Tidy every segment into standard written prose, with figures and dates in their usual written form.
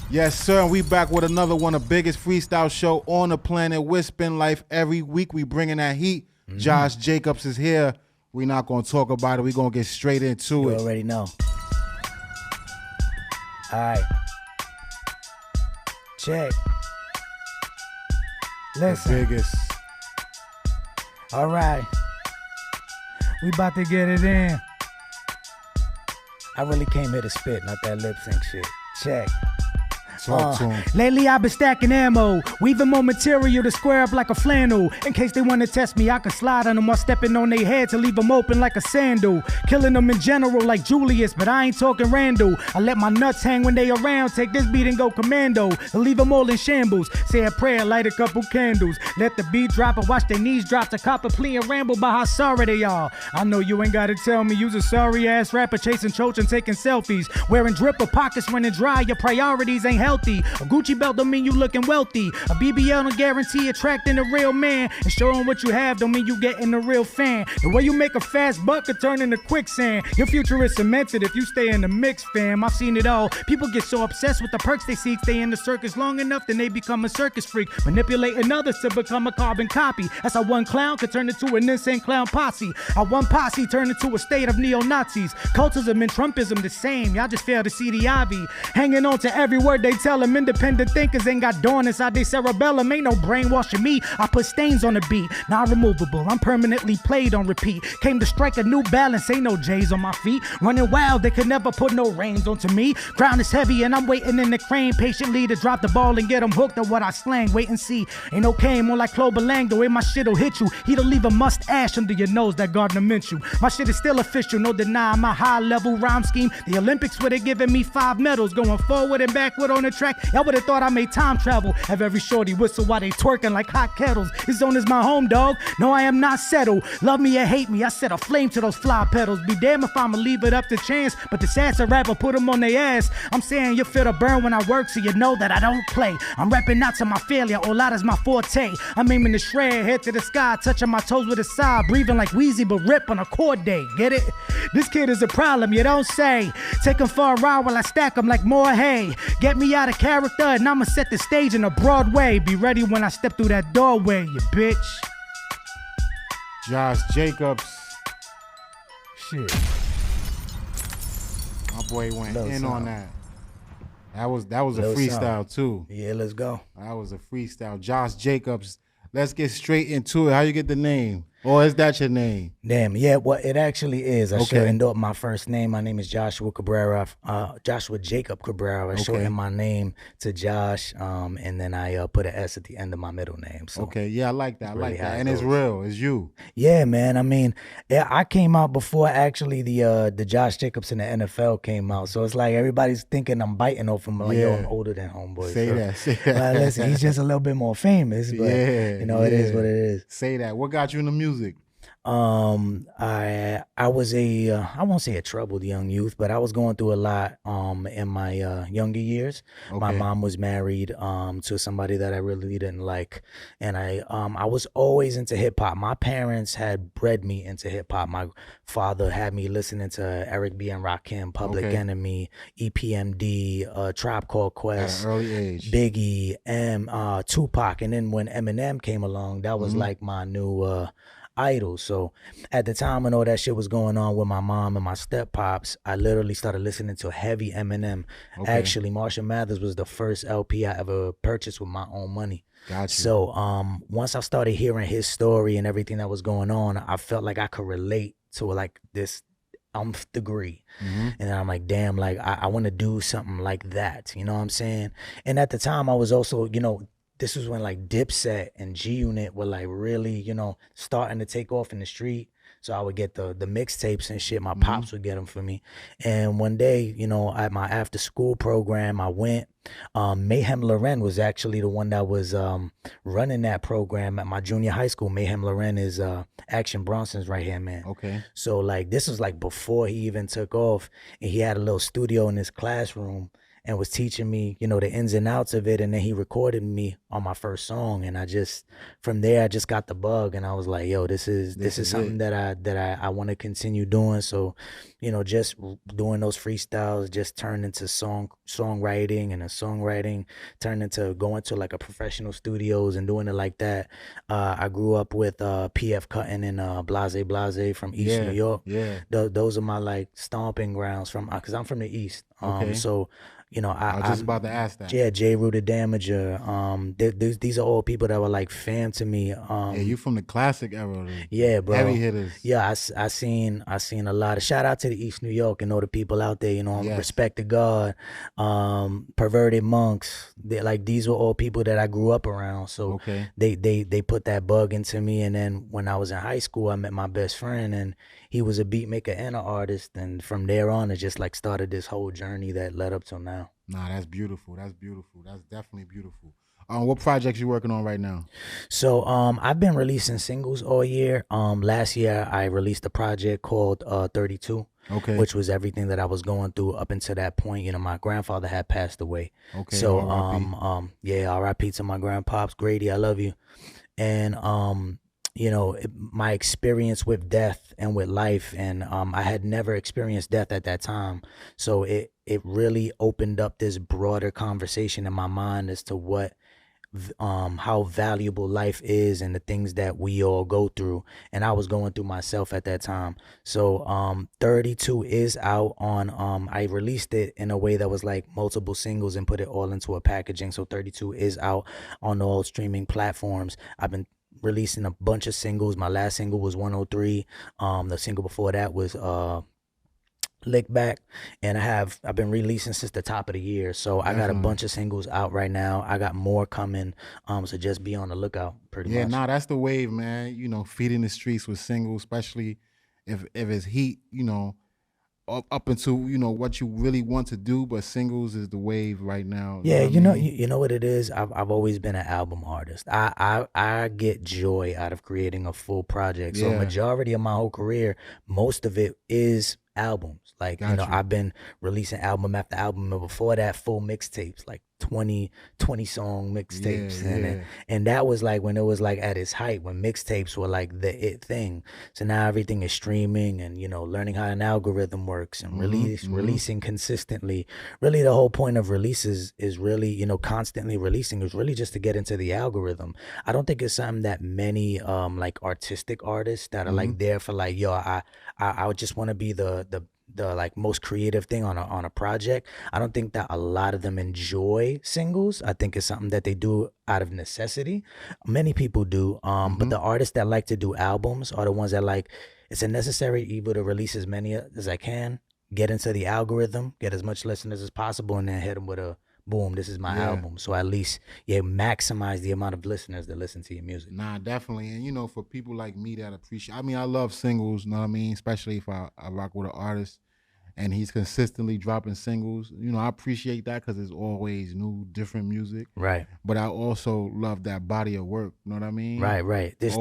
Yes, sir. And we back with another one, the biggest freestyle show on the planet with Spin Life. Every week we bringing that heat. Josh Jacobs is here. We not going to talk about it. We going to get straight into it. You already know. All right. Check. Listen. The biggest. All right. We about to get it in. I really came here to spit, not that lip sync shit. Check. Talk to him. Lately I've been stacking ammo, weaving more material to square up like a flannel. In case they want to test me, I can slide on them while stepping on their head to leave them open like a sandal. Killing them in general like Julius, but I ain't talking Randall. I let my nuts hang when they around, take this beat and go commando. And leave them all in shambles, say a prayer, light a couple candles. Let the beat drop and watch their knees drop to cop a plea and ramble about how sorry they are. I know you ain't gotta tell me you's a sorry ass rapper chasing choach and taking selfies. Wearing dripper pockets running dry, your priorities ain't healthy. A Gucci belt don't mean you looking wealthy. A BBL don't guarantee attracting a real man. And showing what you have don't mean you getting a real fan. The way you make a fast buck could turn into quicksand. Your future is cemented if you stay in the mix, fam. I've seen it all. People get so obsessed with the perks they seek. Stay in the circus long enough, then they become a circus freak. Manipulating others to become a carbon copy. That's how one clown could turn into an insane clown posse. How one posse turned into a state of neo-Nazis. Cultism and Trumpism the same. Y'all just fail to see the ivy. Hanging on to every word they tell them. Independent thinkers ain't got dawn inside they cerebellum. Ain't no brainwashing me. I put stains on the beat. Non-removable. I'm permanently played on repeat. Came to strike a new balance. Ain't no J's on my feet. Running wild. They could never put no reins onto me. Crown is heavy and I'm waiting in the crane patiently to drop the ball and get them hooked on what I slang. Wait and see. Ain't no cane. More like Clover Lang. The way my shit'll hit you. He'll leave a mustache under your nose that Gardner Minshew. My shit is still official. No denying my high level rhyme scheme. The Olympics would have given me 5 medals. Going forward and backward on the track. Y'all would have thought I made time travel. Have every shorty whistle while they twerking like hot kettles. His zone is my home, dog. No, I am not settled. Love me or hate me, I set a flame to those fly petals. Be damn if I'ma leave it up to chance. But the sassy rapper put them on their ass. I'm saying you feel the burn when I work, so you know that I don't play. I'm rapping out to my failure, all that is my forte. I'm aiming to shred, head to the sky, touching my toes with a sigh, breathing like Wheezy but rip on a chord day. Get it? This kid is a problem, you don't say. Take him for a ride while I stack him like more hay. Get me out of character and I'ma set the stage in a broad way. Be ready when I step through that doorway, you bitch. Josh Jacobs. Shit. My boy went Little in something. on that. That was a Little freestyle too. Yeah, let's go. That was a freestyle. Josh Jacobs. Let's get straight into it. How you get the name? Or is that your name? Damn, yeah, well, it actually is. I Okay. shortened up my first name. My name is Joshua Cabrera, Joshua Jacob Cabrera. I shortened my name to Josh, and then I put an S at the end of my middle name. So Okay, yeah, I like that. I really like how that. it And it's goes. real. It's you. Yeah, man. I mean, yeah, I came out before actually the Josh Jacobs in the NFL came out. So it's like everybody's thinking I'm biting off him. Like, yo, I'm older than homeboy. Say so. that. Say But that. listen, he's just a little bit more famous. But, Yeah, you know, it is yeah. what it is. Say that. What got you into music? I was I won't say a troubled young youth, but I was going through a lot in my younger years. My Okay. mom was married to somebody that I really didn't like, and I was always into hip hop. My parents had bred me into hip hop. My father had me listening to Eric B and Rakim, Public Okay. Enemy, EPMD, Tribe Called At Quest, an early age. Biggie, Tupac, and then when Eminem came along, that was like my new idol. So at the time when all that shit was going on with my mom and my step pops, I literally started listening to heavy Eminem. Okay. Actually, Marshall Mathers was the first LP I ever purchased with my own money. Got you. So once I started hearing his story and everything that was going on, I felt like I could relate to like this degree. And then I'm like, damn, like I want to do something like that. You know what I'm saying? And at the time I was also, you know, this was when like Dipset and G Unit were like really, you know, starting to take off in the street. So I would get the mixtapes and shit. My pops would get them for me. And one day, you know, at my after school program, I went. Mayhem Loren was actually the one that was running that program at my junior high school. Mayhem Loren is Action Bronson's right hand man. Okay. So like this was like before he even took off, and he had a little studio in his classroom. and was teaching me, the ins and outs of it. And then he recorded me on my first song. And from there, I just got the bug, and I was like, yo, this is something that I want to continue doing. So, just doing those freestyles just turned into songwriting, and songwriting turned into going to like a professional studios and doing it like that. I grew up with PF Cutting and Blase Blase from East New York. Yeah. Those are my like stomping grounds because I'm from the East. Okay. So, I was just about to ask that. Yeah, J. Rooted Damager. These are all people that were like fam to me. Yeah, you from the classic era. Yeah, bro. Heavy hitters. Yeah, I seen a lot of, shout out to the East New York and all the people out there. Yes. Respect to God, Perverted Monks. These were all people that I grew up around. So okay. they put that bug into me. And then when I was in high school, I met my best friend, and he was a beat maker and an artist. And from there on, it just like started this whole journey that led up till now. Nah, that's beautiful. That's beautiful. That's definitely beautiful. What projects you working on right now? So I've been releasing singles all year. Last year I released a project called 32. Okay. Which was everything that I was going through up until that point. My grandfather had passed away. Okay. So R.I.P. to my grandpops. Grady, I love you. And my experience with death and with life, and I had never experienced death at that time. So it really opened up this broader conversation in my mind as to how valuable life is and the things that we all go through. And I was going through myself at that time. So 32 is out on I released it in a way that was like multiple singles and put it all into a packaging. So 32 is out on all streaming platforms. I've been releasing a bunch of singles. My last single was 103. The single before that was Lick Back, and I've been releasing since the top of the year. So I got a bunch of singles out right now. I got more coming. So just be on the lookout pretty much. Yeah, nah, that's the wave, man. Feeding the streets with singles, especially if it's heat, up into what you really want to do, but singles is the wave right now. Yeah, you know what it is. I've always been an album artist. I get joy out of creating a full project. So majority of my whole career, most of it is albums. Like I've been releasing album after album, and before that, full mixtapes, like 20 song mixtapes. And that was like when it was like at its height, when mixtapes were like the it thing. So now everything is streaming, and learning how an algorithm works, and releasing consistently. Really the whole point of releases is really constantly releasing is really just to get into the algorithm. I don't think it's something that many like artistic artists that are like there for like, yo, I just want to be the like most creative thing on a project. I don't think that a lot of them enjoy singles. I think it's something that they do out of necessity. Many people do, but the artists that like to do albums are the ones that like, it's a necessary evil to release as many as I can, get into the algorithm, get as much listeners as possible, and then hit them with a boom, this is my album. So at least maximize the amount of listeners that listen to your music. Nah, definitely. And for people like me that appreciate, I love singles, you know what I mean? Especially if I rock with an artist and he's consistently dropping singles. I appreciate that because it's always new, different music. Right. But I also love that body of work. You know what I mean? Right. It's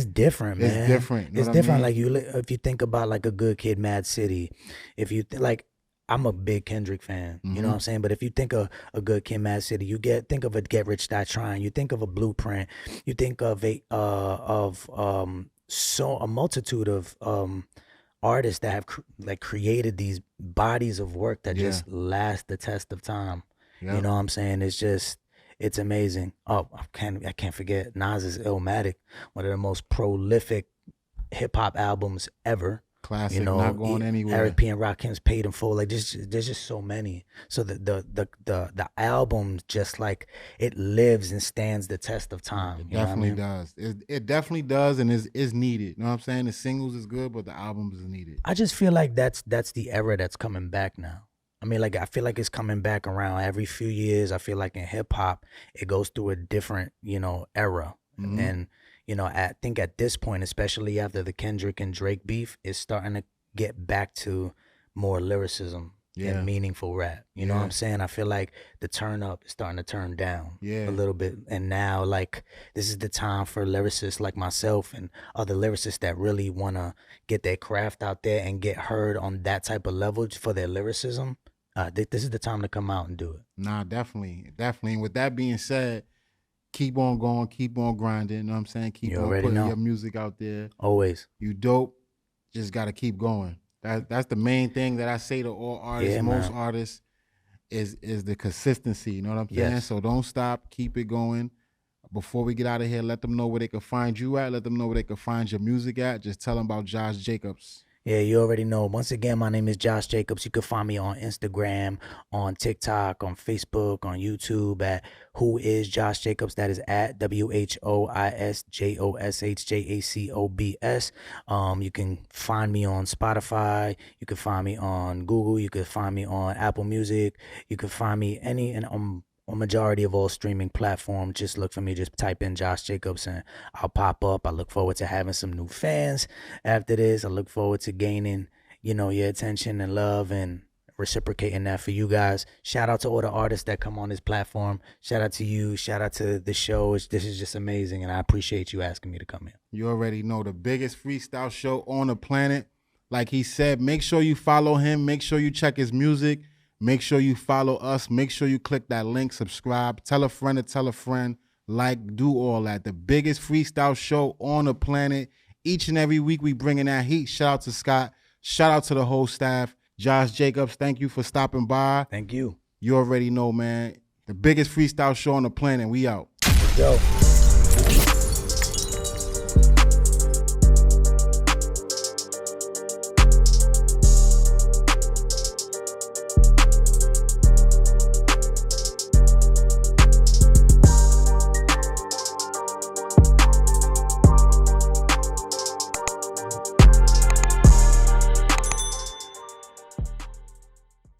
different, man. It's different. It's different. Like if you think about like a Good Kid, Mad City, if you like, I'm a big Kendrick fan, you know what I'm saying? But if you think of a Good Kid, Mad City, think of a Get Rich, Die Trying, you think of a Blueprint, you think of a multitude of artists that have created these bodies of work that just last the test of time. Yep. You know what I'm saying? It's amazing. Oh, I can't forget Nas's Illmatic, one of the most prolific hip hop albums ever. Classic, not going anywhere. Eric P. and Rakim's Paid in Full. Like there's just so many. So the album just like it lives and stands the test of time. It definitely does. It definitely does, and is needed. You know what I'm saying? The singles is good, but the albums is needed. I just feel like that's the era that's coming back now. I feel like it's coming back around every few years. I feel like in hip hop it goes through a different era, and I think at this point, especially after the Kendrick and Drake beef, it's starting to get back to more lyricism and meaningful rap. You know what I'm saying? I feel like the turn up is starting to turn down a little bit. And now, like, this is the time for lyricists like myself and other lyricists that really want to get their craft out there and get heard on that type of level for their lyricism. this is the time to come out and do it. Nah, definitely. And with that being said, keep on going, keep on grinding. You know what I'm saying? Keep on putting your music out there. Always. You dope. Just got to keep going. That's the main thing that I say to all artists, most artists, is the consistency. You know what I'm saying? Yes. So don't stop. Keep it going. Before we get out of here, let them know where they can find you at. Let them know where they can find your music at. Just tell them about Josh Jacobs. Yeah, you already know. Once again, my name is Josh Jacobs. You can find me on Instagram, on TikTok, on Facebook, on YouTube at Who Is Josh Jacobs. That is at WHOISJOSHJACOBS. You can find me on Spotify. You can find me on Google. You can find me on Apple Music. You can find me a majority of all streaming platforms. Just look for me, just type in Josh Jacobs and I'll pop up. I look forward to having some new fans after this. I look forward to gaining, your attention and love and reciprocating that for you guys. Shout out to all the artists that come on this platform. Shout out to you. Shout out to the show. This is just amazing, and I appreciate you asking me to come in. You already know, the biggest freestyle show on the planet. Like he said, make sure you follow him. Make sure you check his music. Make sure you follow us. Make sure you click that link, subscribe, tell a friend to tell a friend, do all that. The biggest freestyle show on the planet. Each and every week we bringing that heat. Shout out to Scott. Shout out to the whole staff. Josh Jacobs, thank you for stopping by. Thank you. You already know, man. The biggest freestyle show on the planet. We out. Let's go.